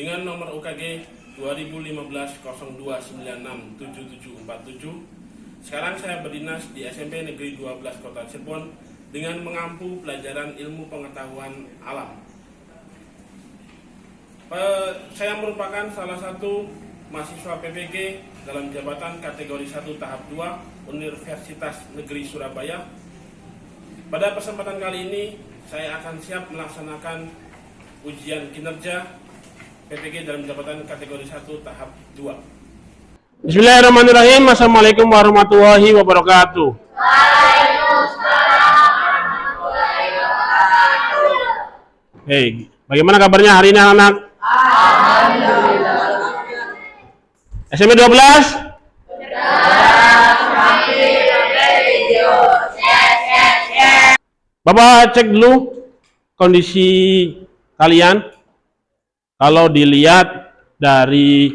dengan nomor UKG 2015-02967747. Sekarang saya berdinas di SMP Negeri 12 Kota Cirebon dengan mengampu pelajaran ilmu pengetahuan alam. Saya merupakan salah satu mahasiswa PPG dalam jabatan kategori 1 tahap 2 Universitas Negeri Surabaya. Pada kesempatan kali ini saya akan siap melaksanakan ujian kinerja PPG dalam jabatan kategori 1 tahap 2. Bismillahirrahmanirrahim. Assalamualaikum warahmatullahi wabarakatuh. Waalaikumsalam warahmatullahi wabarakatuh. Hey, bagaimana kabarnya hari ini anak-anak? Alhamdulillah. SMP 12? Bapak cek dulu kondisi kalian. Kalau dilihat dari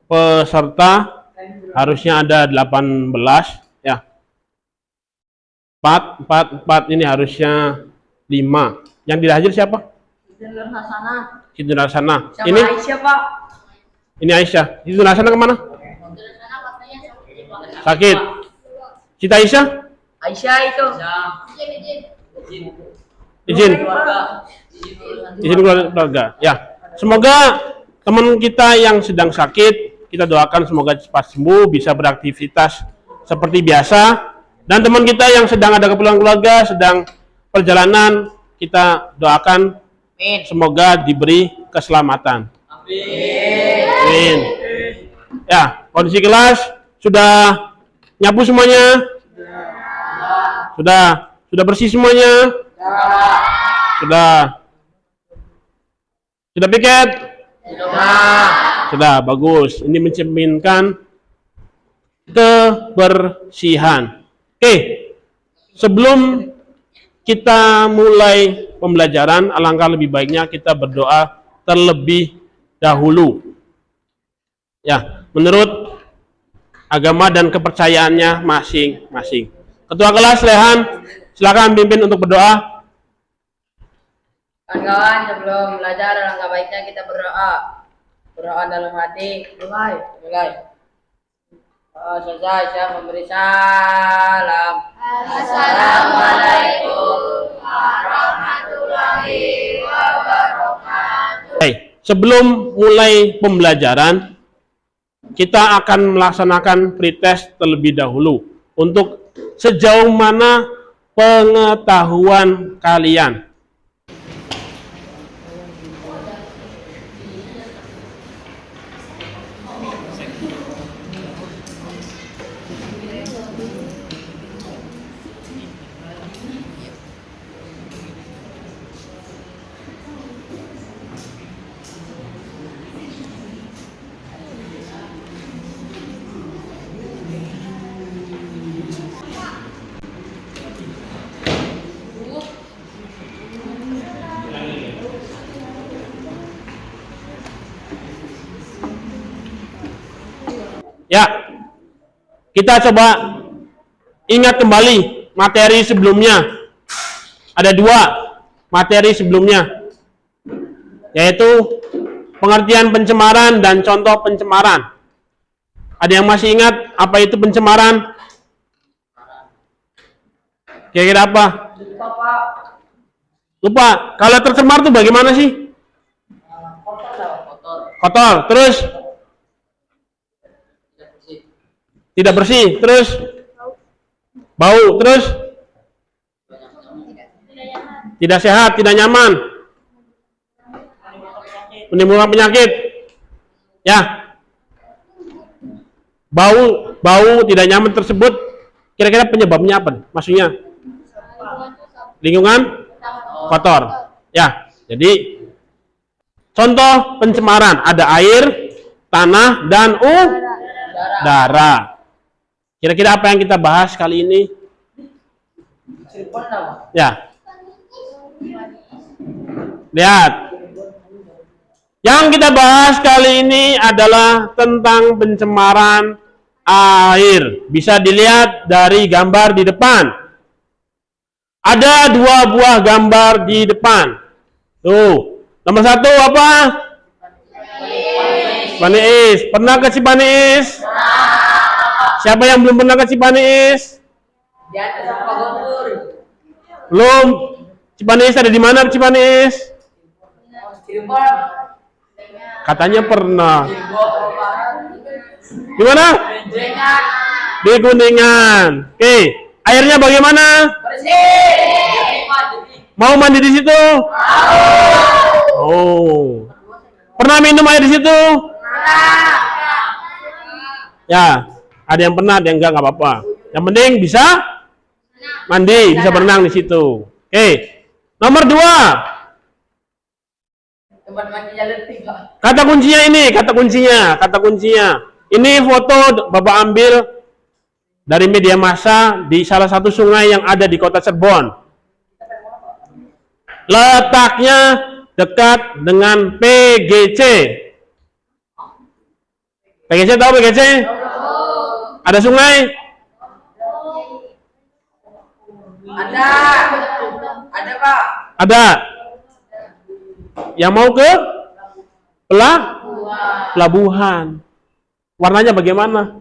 peserta harusnya ada 18 ya. 4 ini harusnya 5. Yang tidak hadir siapa? Itu Hasanah. Ini Aisyah, Pak. Ini Aisyah. Itu Hasanah kemana? Sakit. Cita Aisyah? Aisyah itu. Izin keluarga. Ya. Semoga teman kita yang sedang sakit, kita doakan semoga cepat sembuh, bisa beraktivitas seperti biasa. Dan teman kita yang sedang ada keperluan keluarga, sedang perjalanan, kita doakan semoga diberi keselamatan. Amin. Ya, kondisi kelas sudah nyapu semuanya? Sudah bersih semuanya? Sudah piket? Sudah, bagus. Ini mencerminkan kebersihan. Oke, sebelum kita mulai pembelajaran, alangkah lebih baiknya kita berdoa terlebih dahulu. Ya, menurut agama dan kepercayaannya masing-masing. Ketua kelas Lehan, silakan pimpin untuk berdoa. Kawan-kawan, sebelum belajar alangkah baiknya kita berdoa. Berdoa dalam hati. Mulai. Selesai, saya memberi salam. Assalamualaikum warahmatullahi wabarakatuh. Sebelum mulai pembelajaran, kita akan melaksanakan pretest terlebih dahulu untuk sejauh mana pengetahuan kalian. Ya, kita coba ingat kembali materi sebelumnya. Ada 2 materi sebelumnya, yaitu pengertian pencemaran dan contoh pencemaran. Ada yang masih ingat apa itu pencemaran? Kira-kira apa? Lupa. Kalau tercemar tuh bagaimana sih? Kotor. Terus? Tidak bersih, terus bau, terus tidak sehat, tidak nyaman, menimbulkan penyakit. Ya, bau tidak nyaman tersebut, kira-kira penyebabnya apa? Maksudnya lingkungan kotor. Ya, jadi contoh pencemaran ada air, tanah, dan udara. Kira-kira apa yang kita bahas kali ini? Ya. Lihat. Yang kita bahas kali ini adalah tentang pencemaran air. Bisa dilihat dari gambar di depan. Ada 2 buah gambar di depan. Tuh. Nomor 1 apa? Cipaneis. Pernah ke Cipaneis? Siapa yang belum pernah ke Cipaneis? Di atas apa gopur? Belum. Cipaneis ada di mana Cipaneis? Cirebon. Katanya pernah. Di mana? Jengat. Di Kuningan. Oke, airnya bagaimana? Bersih. Mau mandi di situ? Oh. Pernah minum air di situ? Ya, ada yang pernah, ada yang enggak apa-apa. Yang penting bisa mandi, bisa berenang di situ. Oke. Nomor 2. Tempat mandinya letih, Pak. Kata kuncinya ini, kata kuncinya. Ini foto Bapak ambil dari media massa di salah satu sungai yang ada di Kota Cirebon. Letaknya dekat dengan PGC. PGC tahu PGC? Ada sungai? Ada. Ada, Pak. Ada. Yang mau ke pelabuhan. Warnanya bagaimana?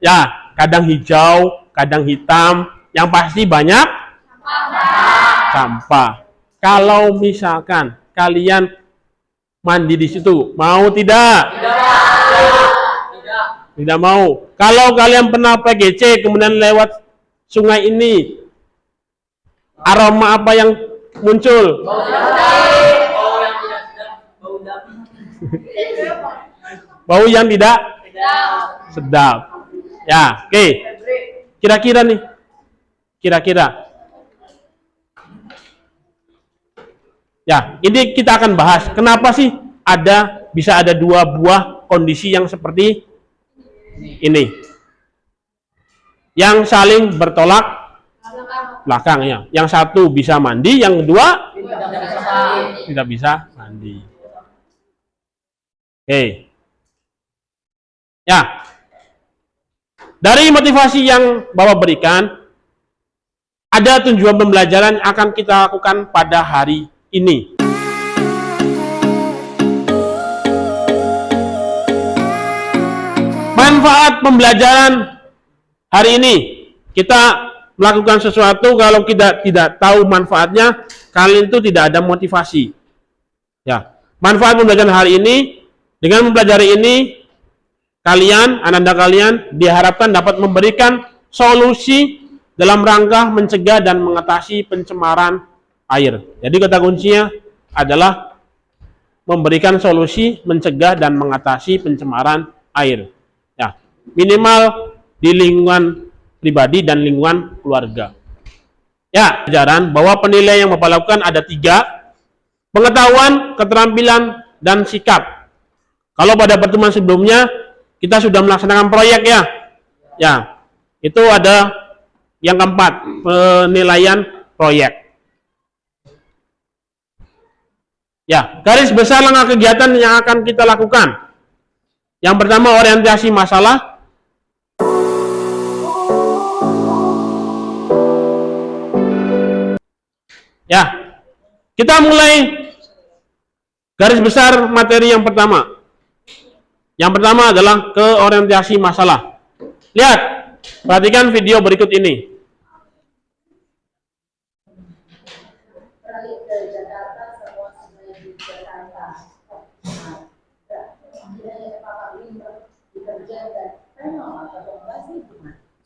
Ya, kadang hijau, kadang hitam, yang pasti banyak sampah. Kalau misalkan kalian mandi di situ, mau tidak? Tidak mau. Kalau kalian pernah PGC kemudian lewat sungai ini, aroma apa yang muncul? Bau yang tidak sedap. Ya, oke. Kira-kira nih. Kira-kira. Ya, ini kita akan bahas. Kenapa sih bisa ada 2 buah kondisi yang seperti ini? Yang saling bertolak belakang ya. Yang satu bisa mandi, yang kedua tidak bisa mandi. Oke. Ya. Dari motivasi yang Bapak berikan, ada tujuan pembelajaran yang akan kita lakukan pada hari ini. Manfaat pembelajaran hari ini. Kita melakukan sesuatu, kalau kita tidak tahu manfaatnya, kalian itu tidak ada motivasi. Ya. Manfaat pembelajaran hari ini, dengan mempelajari ini, kalian, anak-anak kalian diharapkan dapat memberikan solusi dalam rangka mencegah dan mengatasi pencemaran air. Jadi kata kuncinya adalah memberikan solusi mencegah dan mengatasi pencemaran air. Ya, minimal di lingkungan pribadi dan lingkungan keluarga. Ya, pelajaran bahwa penilaian yang Bapak lakukan ada 3. Pengetahuan, keterampilan, dan sikap. Kalau pada pertemuan sebelumnya kita sudah melaksanakan proyek ya. Ya, itu ada yang keempat, penilaian proyek. Ya, garis besar langkah kegiatan yang akan kita lakukan. Yang pertama, orientasi masalah. Ya, kita mulai garis besar materi yang pertama. Yang pertama adalah ke orientasi masalah. Lihat, perhatikan video berikut ini.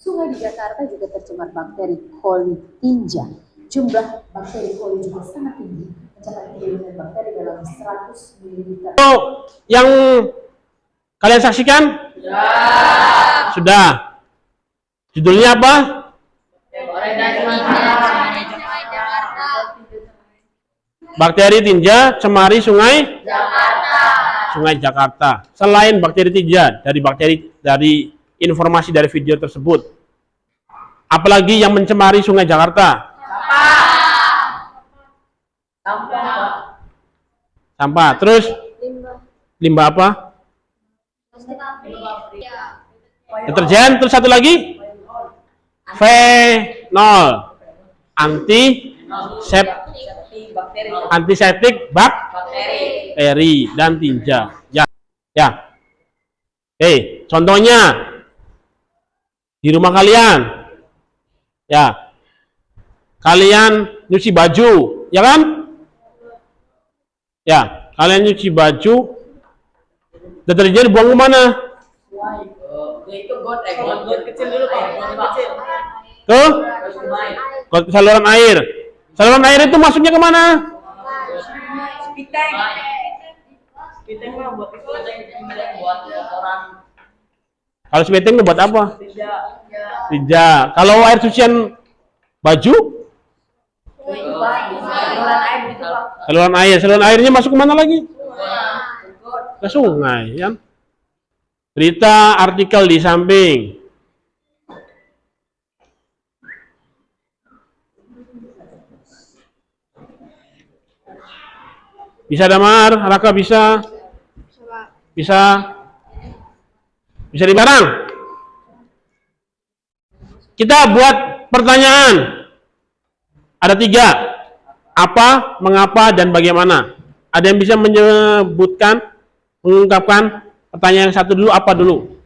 Sungai di Jakarta juga tercemar bakteri coli tinja. Jumlah bakteri coli juga sangat tinggi, mencapai kiriman bakteri dalam 100 ml. So, yang kalian saksikan? Ya. Sudah. Judulnya apa? Bakteri tinja cemari sungai Jakarta. Sungai Jakarta. Selain bakteri tinja, dari informasi dari video tersebut, apalagi yang mencemari sungai Jakarta? Sampah. Terus limbah apa? Deterjen. Terus satu lagi? Fenol. Anti Bakteri. antiseptik Bakteri. bakteri dan tinja. Ya. Ya. Oke, contohnya di rumah kalian. Ya. Kalian nyuci baju, ya kan? Ya, kalian nyuci baju, deterjen buang kemana? Itu got kecil dulu Pak. Got kecil. Ke Sungai. ke saluran air. Saluran air itu masuknya kemana? Spiteng. Spiteng mah buat itu. Buat orang Kalau sepeting itu buat apa? tidak. Tinja. Kalau air cucian baju, Itu Pak. Saluran air gitu Pak. saluran air. Saluran airnya masuk kemana lagi? Got. Ke sungai, kan? Berita artikel di samping. Bisa Damar, Raka bisa? Bisa? Bisa dibarang? Kita buat pertanyaan. Ada 3. Apa, mengapa, dan bagaimana. Ada yang bisa menyebutkan, mengungkapkan pertanyaan yang satu dulu, apa dulu?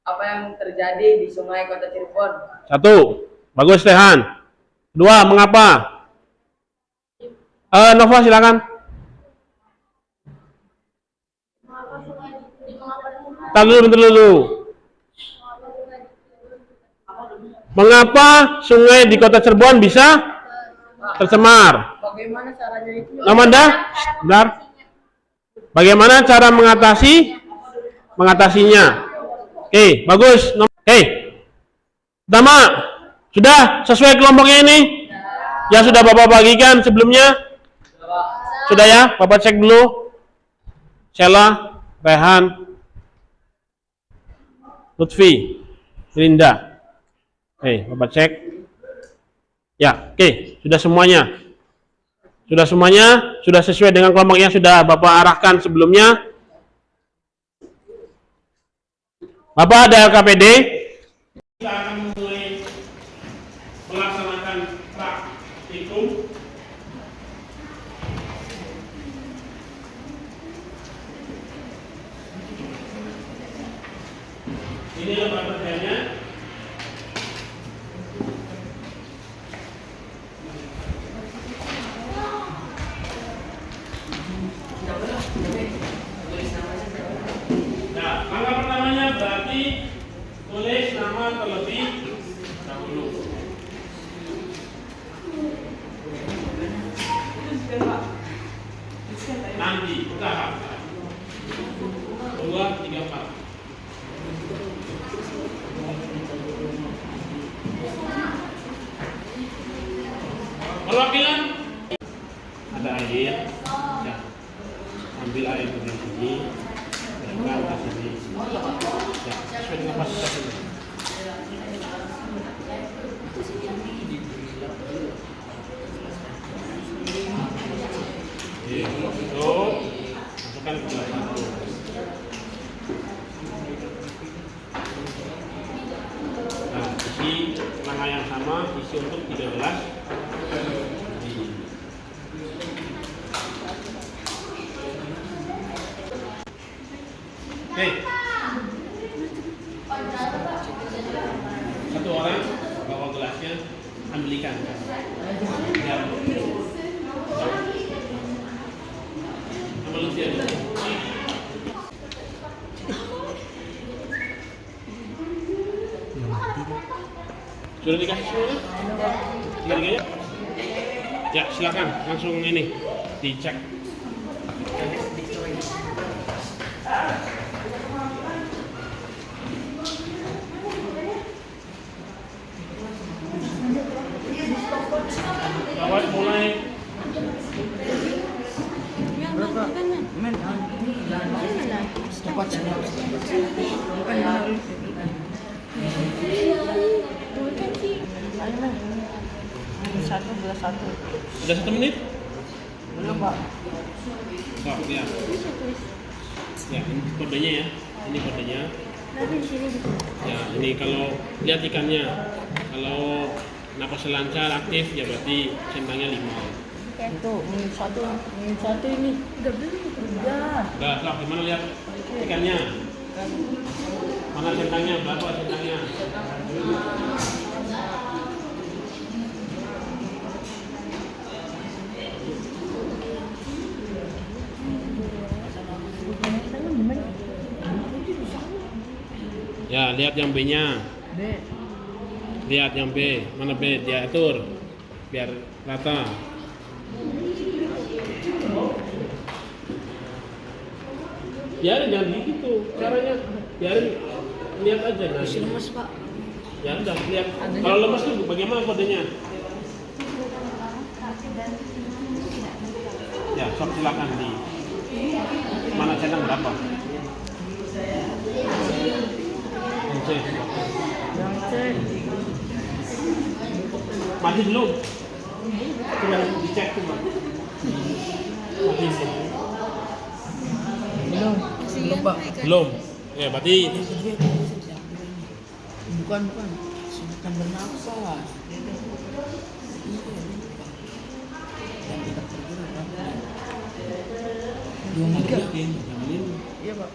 Apa yang terjadi di Sungai Kota Cirebon? 1. Bagus, Tehan. 2. Mengapa? Nova silakan. Bentar dulu. Mengapa sungai di Kota Cirebon bisa tercemar? Bagaimana caranya itu? Namanda, benar. Bagaimana cara mengatasinya? Oke, bagus. Oke. Pertama, sudah sesuai kelompoknya ini? Yang sudah Bapak bagikan sebelumnya? Sudah ya? Bapak cek dulu. Sheila, Rehan, Lutfi, Linda. Oke, Bapak cek. Ya, oke, sudah semuanya. Sudah semuanya, sudah sesuai dengan kelompok yang sudah Bapak arahkan sebelumnya. Bapak ada LKPD. Kita akan mulai melaksanakan praktikum. Ini lembar kerjanya. Nah, langkah pertamanya berarti tulis nama terlebih dahulu. Nanti, udah. 2, 3, 4. Perwakilan ada air, ya. Ambil air dari sini, berikan ke sini, ya, sesuai dengan kapasitas ini. Itu masukkan ke gelas satu. Nah, isi langkah yang sama, isi untuk 3 gelas. Oke. Satu orang bawa gelasnya, ambil ikan. Ya. Ambil usia dulu. Sudah dikasih semuanya? Tiga-tiganya? Ya, silakan langsung ini dicek. Bapak mulai. Satu. Sudah 1 menit? Belum Pak. Oh, ya. Ya, ini kodenya ya. Ini kodenya. Ya, ini kalau lihat ikannya. Kalau Napas lancar, aktif, ya berarti centangnya 5. Itu minit satu ini udah beli udah. Udah, sok, gimana lihat ikannya? Mana centangnya? Berapa centangnya? Ya, lihat yang B-nya. Lihat yang B. Mana B? Dia atur biar rata. Biarin, jangan gitu caranya. Biarin, lihat aja nanti. Lemes Pak. Ya udah, lihat. Kalau lemas tuh bagaimana kodenya? Ya, sok silakan di mana centang berapa? C. Yang C. Mati belum? Coba dicek tuh, Mbak. Mati sih. Belum. Pak. Belum. Ya, berarti Bukan. Sultan bernapas. Iya Pak.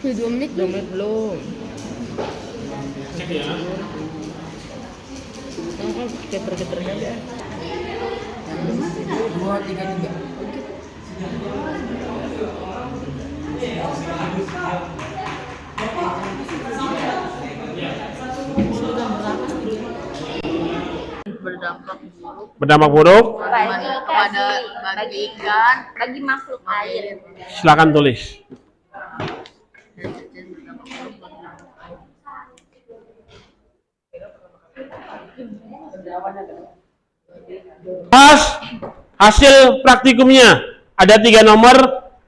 Udah 2 menit 2 menit belum. cek ya. Kan keter-keternya ya. 2 3 3. Berdampak buruk. kepada bagi ikan, bagi makhluk air. Silakan tulis. Bahas hasil praktikumnya. Ada 3 nomor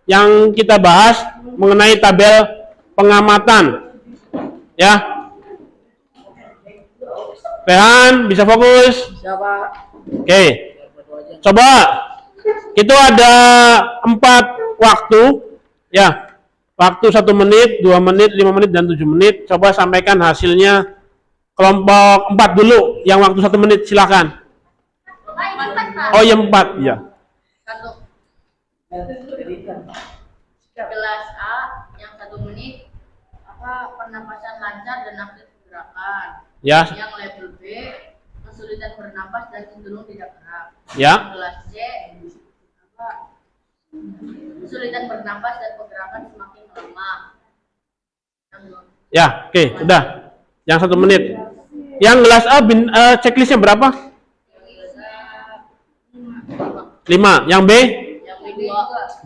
yang kita bahas mengenai tabel pengamatan. Ya. Rehan, bisa fokus? Siapa? Oke. Coba. Itu ada 4 waktu. Ya. Waktu 1 menit, 2 menit, 5 menit, dan 7 menit. Coba sampaikan hasilnya. Kelompok 4 dulu. Yang waktu 1 menit, silakan. Oh, yang 4. Ya. Kelas A yang 1 menit pernapasan lancar dan aktif gerakan. Ya. Yang level B kesulitan bernapas dan cenderung tidak gerak. Ya. Kelas C kesulitan bernapas dan pergerakan semakin melemah. Ya, oke, udah. Yang 1 menit. Yang kelas A checklistnya berapa? 5. Yang B? Yang B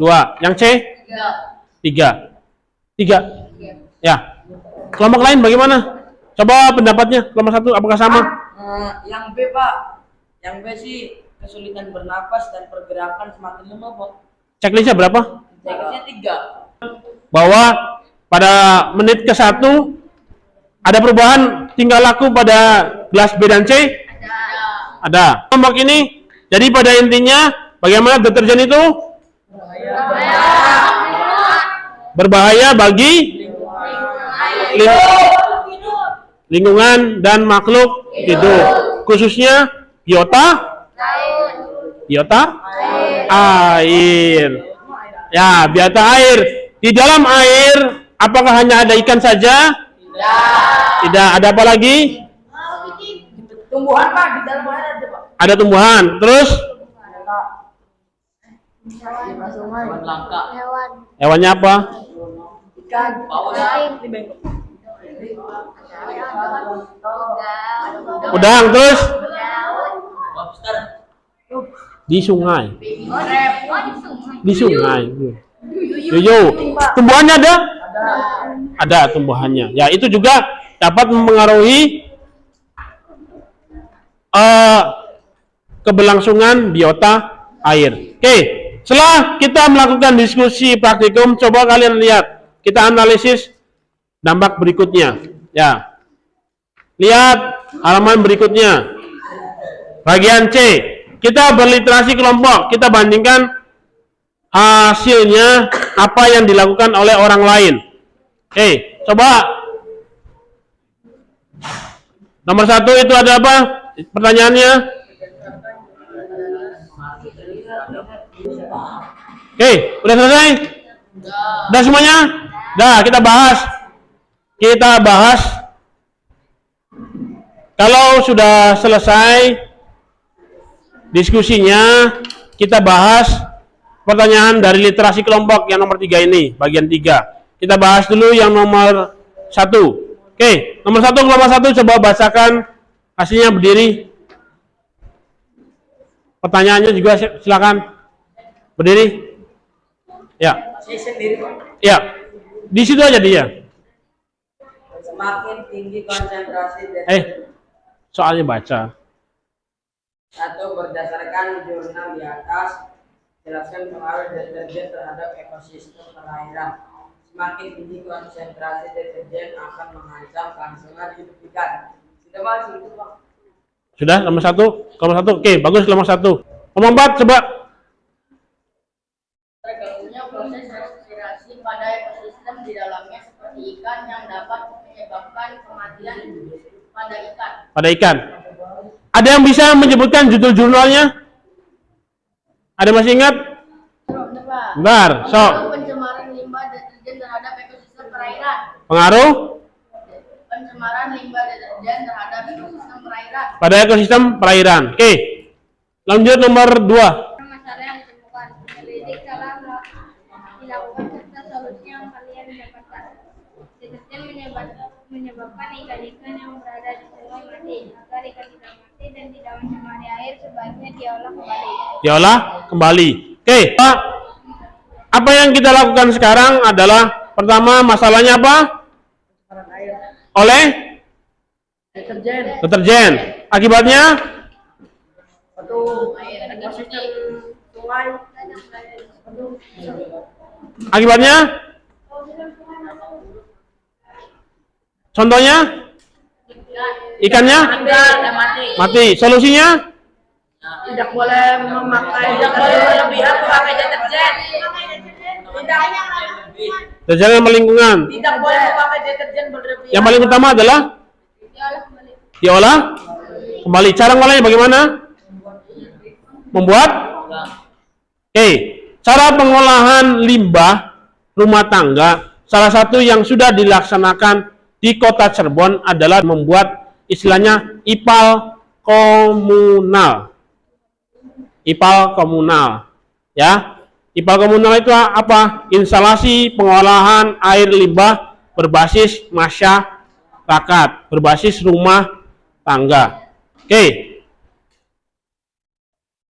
2. Yang C? 3. 3. Ya. Kelompok lain bagaimana? Coba pendapatnya. Kelompok 1 apakah sama? Yang B Pak. Yang B sih kesulitan bernapas dan pergerakan semakin lemah Pak. Checklistnya berapa? Checklistnya 3. Bahwa pada menit ke-1 ada perubahan tingkah laku pada kelas B dan C? Ada. Kelompok ini, jadi pada intinya bagaimana deterjen itu? Berbahaya bagi lingkungan dan makhluk hidup, khususnya biota air. Ya, biota air. Di dalam air apakah hanya ada ikan saja? Tidak. Ada apa lagi? Tumbuhan Pak di dalam air ada Pak. Ada tumbuhan. Terus Hewan langka. hewannya apa? Ikan. Paus. Udang. Terus Lobster. di sungai. Oh, Di sungai. Yoyo. Tumbuhannya ada? Ada tumbuhannya. Ya, itu juga dapat mempengaruhi keberlangsungan biota air. Oke, setelah kita melakukan diskusi praktikum, coba kalian lihat. Kita analisis dampak berikutnya. Ya. Lihat halaman berikutnya. Bagian C. Kita berliterasi kelompok. Kita bandingkan hasilnya apa yang dilakukan oleh orang lain. Oke, coba. Nomor 1 itu ada apa? Pertanyaannya. Oke, udah selesai? Udah semuanya? Udah, kita bahas. Kalau sudah selesai diskusinya, kita bahas pertanyaan dari literasi kelompok yang nomor 3 ini, bagian 3. Kita bahas dulu yang nomor 1. Oke, nomor 1 kelompok 1, coba bacakan hasilnya berdiri. Pertanyaannya juga silakan berdiri. Ya. Saya sendiri Pak. Ya. Di situ aja dia. Semakin tinggi konsentrasi deterjen. Soalnya baca. 1. Berdasarkan jurnal di atas, jelaskan pengaruh deterjen terhadap ekosistem perairan. Semakin tinggi konsentrasi deterjen akan mengancam kelangsungan hidup ikan. Sudah masuk itu Pak. Sudah nomor 1, nomor 1. Oke, bagus nomor 1. Nomor 4 coba. Terganggunya proses respirasi pada ekosistem di dalamnya seperti ikan yang dapat menyebabkan kematian pada ikan. Pada ikan. Ada yang bisa menyebutkan judul jurnalnya? Ada masih ingat? Bentar, sok. Pencemaran limbah deterjen terhadap ekosistem perairan. Pengaruh Pencemaran limbah deterjen terhadap ekosistem perairan. pada ekosistem perairan. Oke. Lanjut nomor 2. Masalah yang ditemukan, menyelidik salah dilakukan serta solusi yang kalian dapatkan. Deterjen menyebabkan ikan-ikan yang berada di sungai mati. Agar ikan tidak mati dan tidak mencemari air, sebaiknya diolah kembali. Diolah kembali. Oke, Pak. Apa yang kita lakukan sekarang adalah pertama masalahnya apa? Oleh deterjen. Akibatnya Ekosistem sungai. Akibatnya? Contohnya? Ikannya? Mati. Solusinya? Tidak boleh berlebihan memakai deterjen. Deterjen yang lingkungan. Tidak boleh memakai deterjen berlebihan. Yang paling utama adalah diolah kembali. Cara ngolahnya bagaimana? Membuat? Oke, cara pengolahan limbah rumah tangga salah satu yang sudah dilaksanakan di Kota Cirebon adalah membuat istilahnya IPAL komunal. IPAL komunal, ya. IPAL komunal itu apa? Instalasi pengolahan air limbah berbasis masyarakat, berbasis rumah tangga. Oke.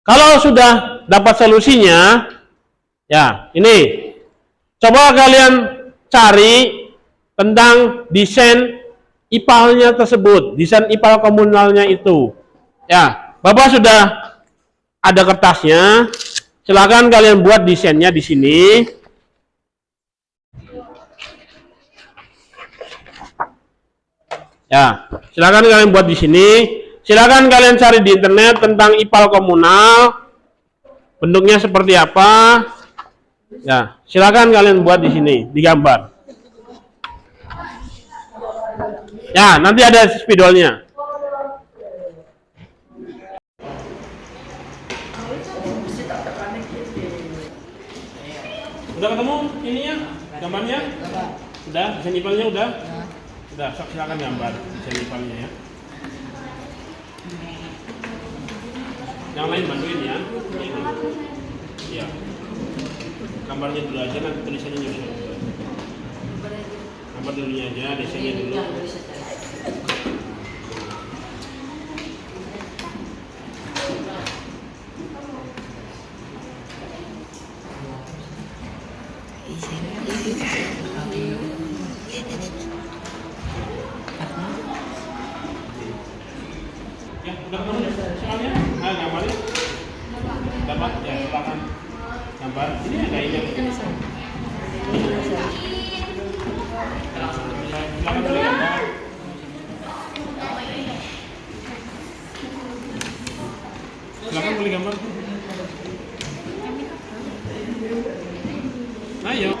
Kalau sudah dapat solusinya, ya ini. Coba kalian cari tentang desain IPAL-nya tersebut, desain IPAL komunalnya itu. Ya, Bapak sudah ada kertasnya. Silakan kalian buat desainnya di sini. Ya, silakan kalian buat di sini. Silakan kalian cari di internet tentang IPAL komunal. Bentuknya seperti apa? Ya, silakan kalian buat di sini, digambar. Ya, nanti ada spidolnya. Udah ketemu ininya, gambarnya? Udah, desain IPAL-nya udah? Udah, silakan gambar desain IPAL-nya ya. Yang lain bantuin ya. Iya. Gambarnya dulu aja, nanti tulisannya nyusul. Gambar dulunya aja, desainnya dulu. Ya, udah ketemu soalnya? Ah, gambarnya? Dapat? Ya, silakan gambar. Ini ada ini. Silakan boleh gambar. Silakan boleh gambar. Ayo.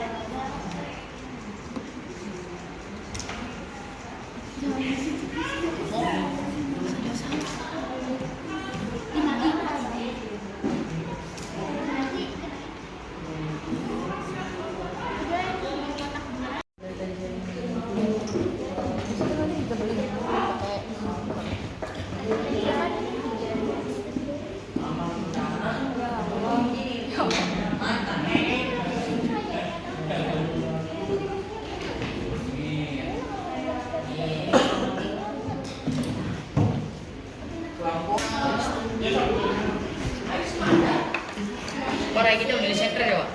kayak gitu beli senter ya, Pak?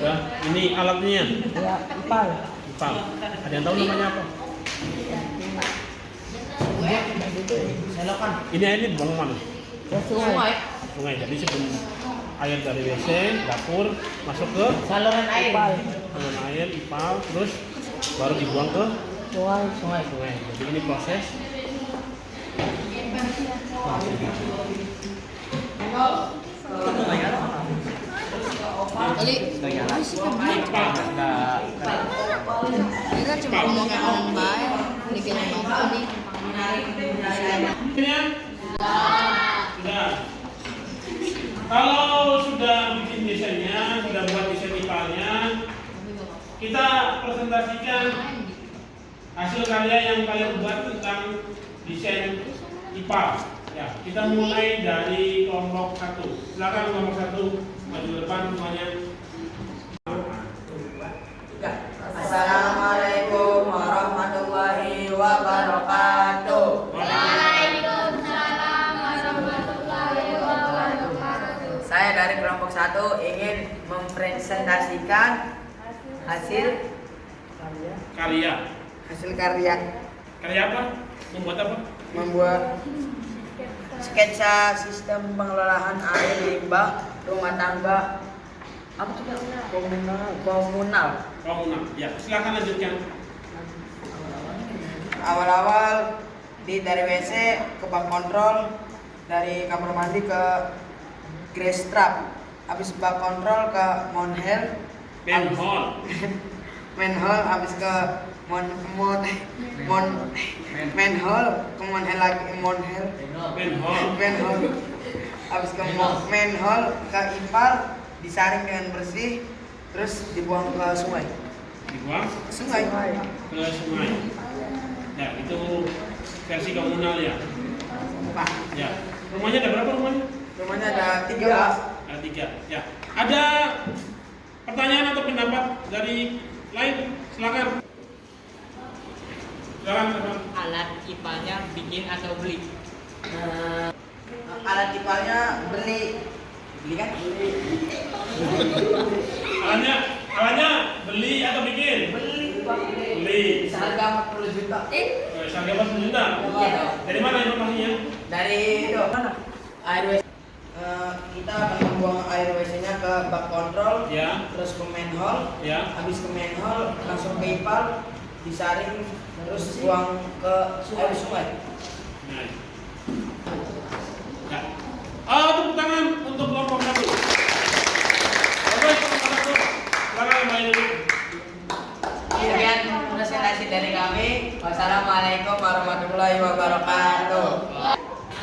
Udah, ini alatnya. Ya, ipal. Ipal. Ada yang tahu namanya apa? Selokan. Ini airnya dibuang mana? Sungai. Sungai. Jadi sebelum air dari WC, dapur masuk ke Saluran air. saluran air, ipal, terus baru dibuang ke Sungai. sungai. Jadi ini proses. Tadi kita cuma ngomong kayak orang baik, bikin apa nih? Sudah. Kalau sudah bikin desainnya, sudah buat desain ipalnya, kita presentasikan hasil karya yang kalian buat tentang desain ipal. Ya, kita mulai dari kelompok 1. Silakan kelompok 1 maju ke depan semuanya. Assalamualaikum warahmatullahi wabarakatuh. Waalaikumsalam warahmatullahi wabarakatuh. Saya dari kelompok 1 ingin mempresentasikan hasil Karya. karya Karya apa? Membuat apa? membuat sketsa sistem pengelolaan air limbah rumah tangga apa tuh komunal. Ya, silakan lanjutkan. Awal-awal dari WC ke bak kontrol, dari kamar mandi ke grass trap, habis bak kontrol ke manhole, manhole habis ke manhole ke manhole lagi manhole habis ke manhole ke ipal, disaring dengan bersih, terus dibuang ke sungai. Dibuang Sungai. ke sungai. Ya, itu versi komunal ya. Pak, Ya. Rumahnya ada berapa rumahnya? rumahnya ada 3, Pak. Ada 3. Ya. Ada pertanyaan atau pendapat dari lain? Silakan. Silakan, teman. Alat ipalnya bikin atau beli? Alat ipalnya beli kan? Alatnya beli atau bikin? Beli. Seharga 40 juta. Harga 40 juta. Dari mana informasinya? Dari itu mana? Air WC. Kita akan membuang air WC-nya ke bak kontrol, Ya. terus ke manhole, Ya. habis ke manhole langsung ke ipal, disaring, terus buang ke air sungai. Nah. Ya. Tepuk tangan untuk kelompok 1. Oke, kelompok 1. Silakan kembali dulu. Sekian presentasi dari kami. Wassalamualaikum warahmatullahi wabarakatuh.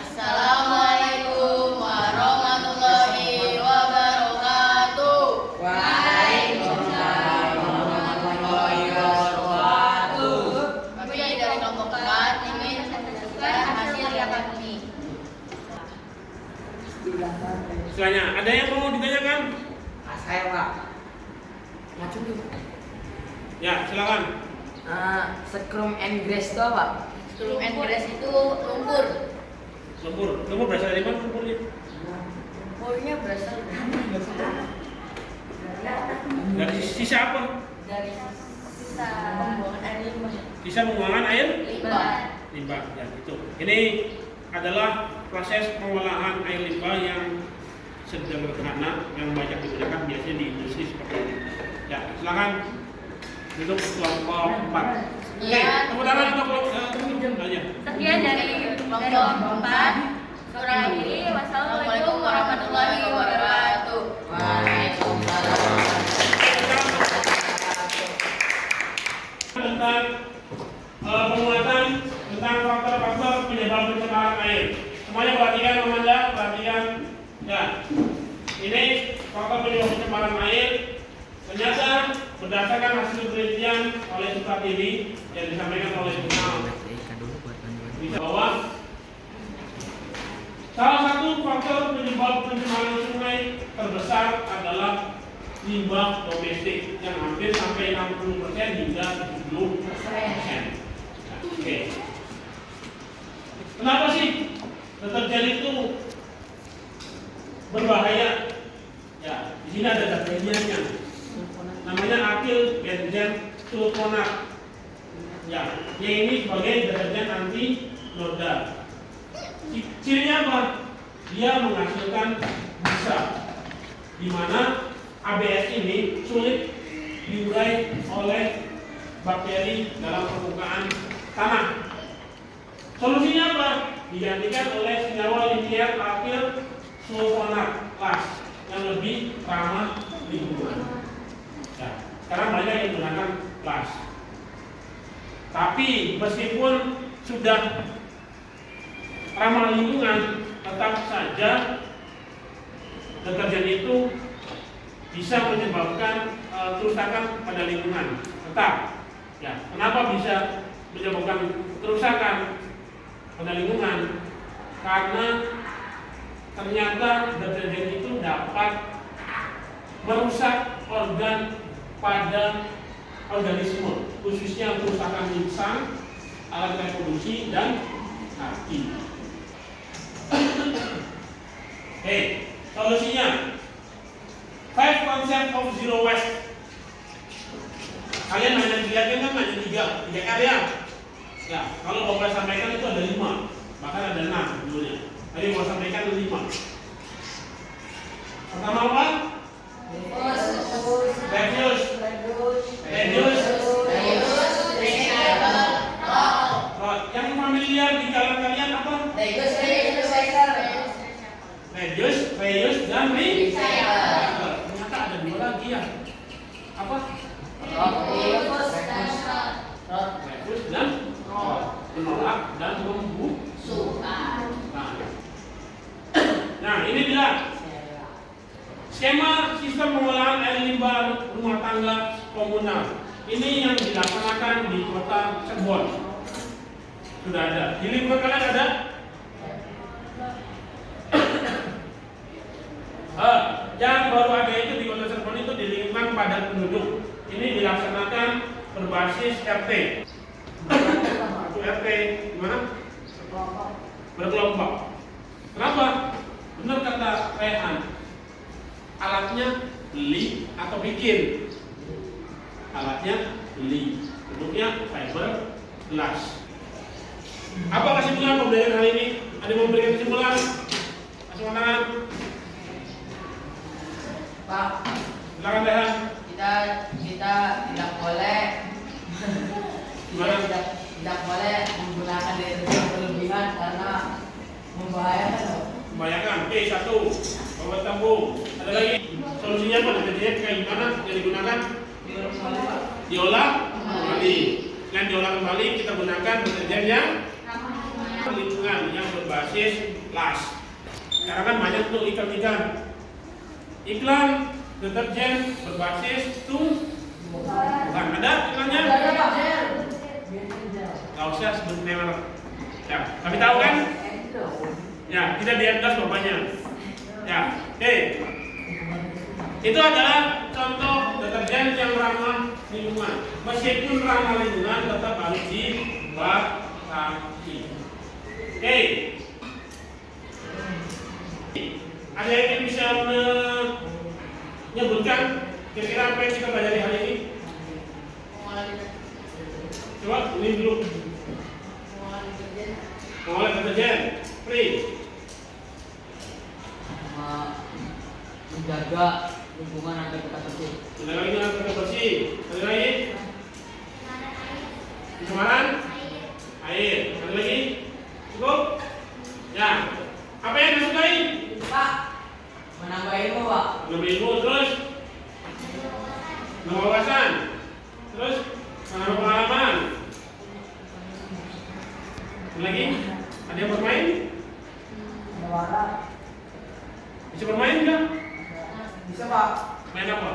Assalamualaikum warahmatullahi wabarakatuh. Waalaikumsalam warahmatullahi wabarakatuh. Kami dari kelompok 4 ingin menunjukkan hasil kami. Istilahnya, ada yang mau ditanyakan? Saya Pak. Macam itu. Ya, silakan. Scrum and grass itu apa? Scrum and grass itu lumpur. Lumpur berasal dari mana lumpurnya? Lumpurnya berasal Dari sisa apa? dari sisa pembuangan air limbah. Sisa pembuangan air Limbah. Ya, itu. Ini adalah proses pengolahan air limbah yang sederhana yang banyak digunakan biasanya di industri seperti ini. Ya, silakan duduk kelompok 4. Oke, tepuk tangan untuk kelompok aja. Sekian dari kelompok 4. Surah akhiri. Wassalamualaikum warahmatullahi wabarakatuh. Waalaikumsalam. Tentang penguatan tentang faktor-faktor penyebab pencemaran air. Semuanya perhatikan, Amanda, perhatikan. Ya, ini faktor penyebab pencemaran air. Ternyata berdasarkan hasil penelitian oleh Suprativi yang disampaikan oleh Jurnal bahwa salah satu faktor penyebab pencemaran sungai terbesar adalah limbah domestik yang hampir sampai 60% hingga 70%. Oke. Kenapa sih deterjen itu berbahaya. Ya, di sini ada deterjennya. Namanya atil benzen sulfonat. Ya, yang ini sebagai deterjen anti noda. Cirinya apa? Dia menghasilkan busa, di mana ABS ini sulit diurai oleh bakteri dalam permukaan tanah. Solusinya apa? Digantikan oleh senyawa linier atil sulfonat las yang lebih ramah lingkungan. Ya, sekarang banyak yang menggunakan las. Tapi meskipun sudah ramah lingkungan, tetap saja deterjen itu bisa menyebabkan kerusakan pada lingkungan. Tetap. Ya, kenapa bisa menyebabkan kerusakan pada lingkungan? Karena ternyata deterjen itu dapat merusak organ pada organisme, khususnya kerusakan insang, alat reproduksi, dan hati. Solusinya 5 concept of zero waste. Kalian hanya dilihatkan kan hanya tiga karya. Ya, kalau Bapak sampaikan itu ada 5, bahkan ada 6 dulunya. Tadi mau sampaikan 5. Pertama apa? Reduce. Yang familiar di kalangan kalian apa? Reduce, reuse, dan recycle. Ternyata ada 2 lagi ya. Apa? Reduce dan menolak dan membusukkan. Nah, ini dia skema sistem pengolahan air limbah rumah tangga komunal. Ini yang dilaksanakan di kota Cirebon. Sudah ada. Di lingkungan kalian ada? Yang baru ada itu di kota Cirebon itu di lingkungan padat penduduk. Ini dilaksanakan berbasis RT. Satu RT gimana? Berkelompok. Kenapa? Benar kata Rehan. Alatnya beli atau bikin? Alatnya beli. Bentuknya fiber glass. Apa kesimpulan pembelajaran hari ini? Ada yang memberikan kesimpulan? Kasih tangan. Pak, Silakan Rehan. kita tidak boleh Gimana? tidak boleh menggunakan deterjen berlebihan karena membahayakan. Membahayakan. Oke, 1. Bawa tabung. Ada lagi? Solusinya apa? Deterjen kayak gimana yang digunakan? Diolah kembali. Dan diolah kembali kita gunakan deterjen yang lingkungan yang berbasis las. Sekarang kan banyak tuh iklan deterjen berbasis bukan ada iklannya? Gak usah sebut merek. Ya, kami tahu kan? Ya, tidak di-endorse bapaknya. Ya, oke. Itu adalah contoh deterjen yang ramah lingkungan. Meskipun ramah lingkungan tetap harus dibatasi. Oke. Ada yang bisa menyebutkan kira-kira apa yang kita pelajari hari ini? Coba ini dulu. Mengolah deterjen. Free. Menjaga lingkungan agar tetap bersih. Menjaga lingkungan tetap bersih. Ada lagi? Pencemaran? Air. Ada lagi? Cukup? Ya. Apa yang disukai? Pak, menambah ilmu, Pak. Menambah ilmu, terus menambah wawasan, terus menambah pengalaman. Ada lagi? Ada yang bermain? Bisa bermain enggak? Bisa, Pak. Main apa?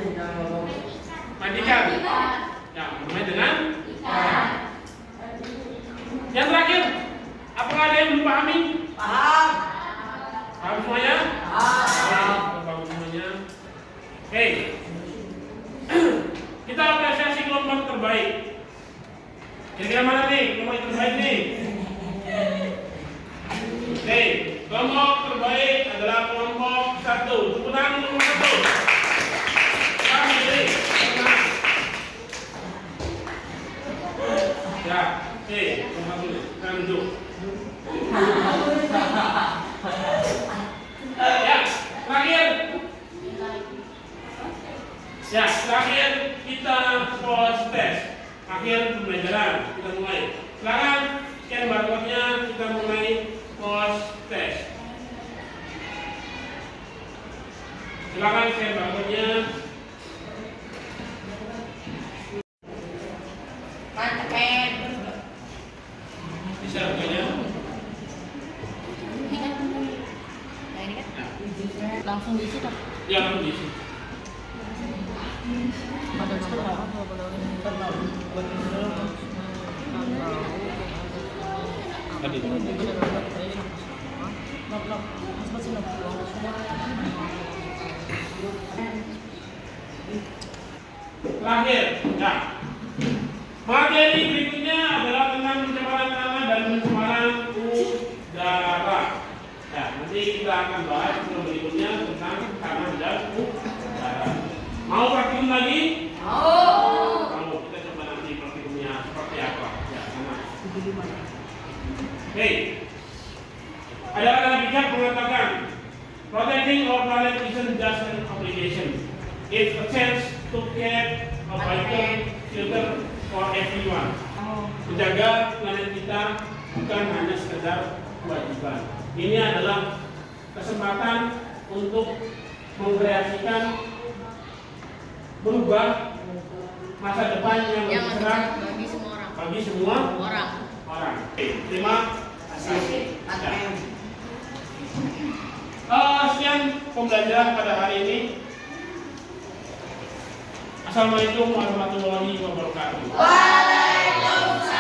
Ikan. Main ikan? Ya, bermain dengan ikan. Yang terakhir, apakah ada yang belum pahami? Paham. Paham semuanya? Paham. Paham semuanya. Oke. Kita apresiasi kelompok terbaik. Kira-kira mana nih kelompok terbaik nih? Oke, kelompok terbaik adalah kelompok tes. Silakan share barcode-nya. Bisa barcode-nya. Langsung diisi dong. Ya, langsung diisi. Tadi. Terakhir, ya. Materi berikutnya adalah tentang pencemaran tanah dan pencemaran udara. Ya, nanti kita akan bahas berikutnya tentang tanah dan udara. Mau praktikum lagi? Mau. Kita coba nanti praktikumnya seperti apa. Ya, sama. Oke. Ada kata bijak mengatakan, protecting our planet isn't just an obligation. It's a chance to get a vital future for everyone. Menjaga planet kita bukan hanya sekedar kewajiban. Ini adalah kesempatan untuk mengkreasikan, berubah masa depan yang lebih cerah bagi semua orang. bagi semua orang. Oke, terima kasih. Sekian pembelajaran pada hari ini. Assalamualaikum warahmatullahi wabarakatuh. Waalaikumsalam.